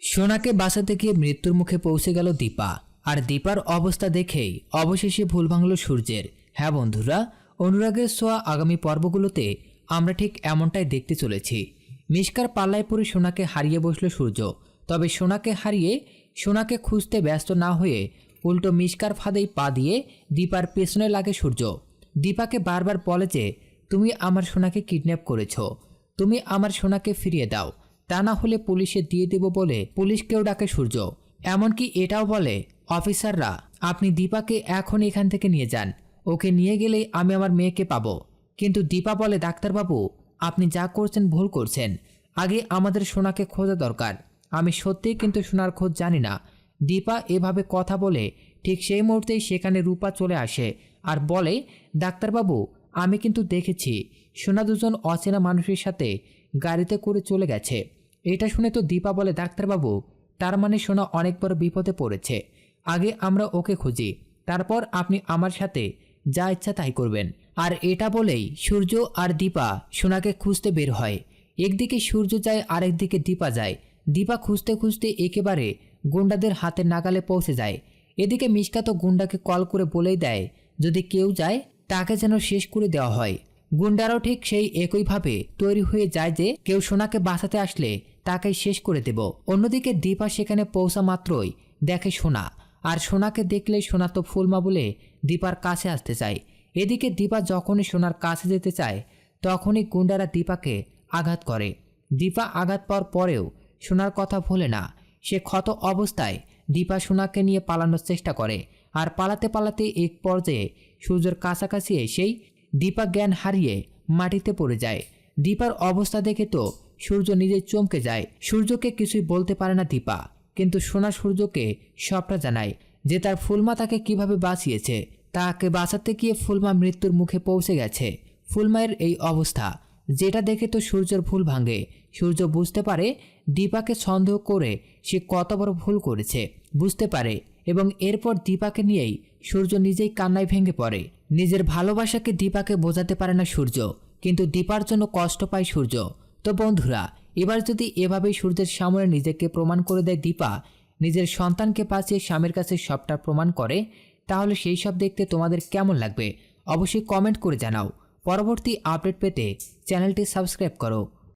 সোনাকে বাঁচাতে গিয়ে মৃত্যুর মুখে পৌঁছে গেল দীপা। আর দীপার অবস্থা দেখেই অবশেষে ভুল ভাঙল সূর্যের। হ্যাঁ বন্ধুরা, অনুরাগের ছোঁয়া আগামী পর্বগুলোতে আমরা ঠিক এমনটাই দেখতে চলেছি। মিশকার পাল্লায় পড়ে সোনাকে হারিয়ে বসল সূর্য। তবে সোনাকে হারিয়ে সোনাকে খুঁজতে ব্যস্ত না হয়ে উল্টো মিশকার ফাঁদেই পা দিয়ে দীপার পেছনে লাগে সূর্য। দীপাকে বারবার বলে যে, তুমি আমার সোনাকে কিডন্যাপ করেছ, তুমি আমার সোনাকে ফিরিয়ে দাও, তা না হলে পুলিশে দিয়ে দেব বলে পুলিশকেও ডাকে সূর্য। এমনকি এটাও বলে, অফিসাররা আপনি দীপাকে এখন এখান থেকে নিয়ে যান, ওকে নিয়ে গেলেই আমি আমার মেয়েকে পাবো। কিন্তু দীপা বলে, ডাক্তারবাবু আপনি যা করছেন ভুল করছেন, আগে আমাদের সোনাকে খোঁজা দরকার, আমি সত্যিই কিন্তু সোনার খোঁজ জানি না। দীপা এভাবে কথা বলে ঠিক সেই মুহূর্তেই সেখানে রূপা চলে আসে আর বলে, ডাক্তারবাবু আমি কিন্তু দেখেছি সোনা দুজন অচেনা মানুষের সাথে গাড়িতে করে চলে গেছে। এটা শুনে তো দীপা বলে, ডাক্তারবাবু তার মানে সোনা অনেক বড় বিপদে পড়েছে, আগে আমরা ওকে খুঁজি, তারপর আপনি আমার সাথে যা ইচ্ছা তাই করবেন। আর এটা বলেই সূর্য আর দীপা সোনাকে খুঁজতে বের হয়। একদিকে সূর্য যায়, আরেকদিকে দীপা যায়। দীপা খুঁজতে খুঁজতে একেবারে গুন্ডাদের হাতের নাগালে পৌঁছে যায়। এদিকে মিশকা তো গুন্ডাকে কল করে বলেই দেয়, যদি কেউ যায় তাকে যেন শেষ করে দেওয়া হয়। গুন্ডারাও ঠিক সেই একইভাবে তৈরি হয়ে যায় যে কেউ সোনাকে বাঁচাতে আসলে তাকেই শেষ করে দেব। অন্যদিকে দীপা সেখানে পৌঁছা মাত্রই দেখে সোনা, আর সোনাকে দেখলে সোনা তো ফুলমা বলে দীপার কাছে আসতে চায়। এদিকে দীপা যখনই সোনার কাছে যেতে চায় তখনই গুন্ডারা দীপাকে আঘাত করে। দীপা আঘাত পাওয়ার পরেও সোনার কথা ভোলে না। সে ক্ষত অবস্থায় দীপা সোনাকে নিয়ে পালানোর চেষ্টা করে, আর পালাতে পালাতে এক পর্যায়ে সূর্যের কাছাকাছি এসেই দীপা জ্ঞান হারিয়ে মাটিতে পড়ে যায়। দীপার অবস্থা দেখে তো সূর্য নিজে চমকে যায়। সূর্যকে কিছুই বলতে পারে না দীপা, কিন্তু সোনা সূর্যকে সবটা জানায় যে তার ফুলমা তাকে কিভাবে বাঁচিয়েছে। তাকে বাঁচাতে গিয়ে ফুলমা মৃত্যুর মুখে পৌঁছে গেছে। ফুলমায়ের এই অবস্থা যেটা দেখে তো সূর্যের ভুল ভাঙে। সূর্য বুঝতে পারে দীপাকে সন্দেহ করে সে কত বড় ভুল করেছে, বুঝতে পারে, এবং এরপর দীপাকে নিয়েই সূর্য নিজেই কান্নায় ভেঙে পড়ে। নিজের ভালোবাসাকে দীপাকে বোঝাতে পারে না সূর্য, কিন্তু দীপার জন্য কষ্ট পায় সূর্য। তো বন্ধুরা, এবার যদি এভাবেই সূর্যের সামনে নিজেকে প্রমাণ করে দেয় দীপা, নিজের সন্তানকে বাঁচিয়ে স্বামীর কাছে সবটা প্রমাণ করে, তাহলে সেই সব দেখতে তোমাদের কেমন লাগবে অবশ্যই কমেন্ট করে জানাও। পরবর্তী আপডেট পেতে চ্যানেলটি সাবস্ক্রাইব করো।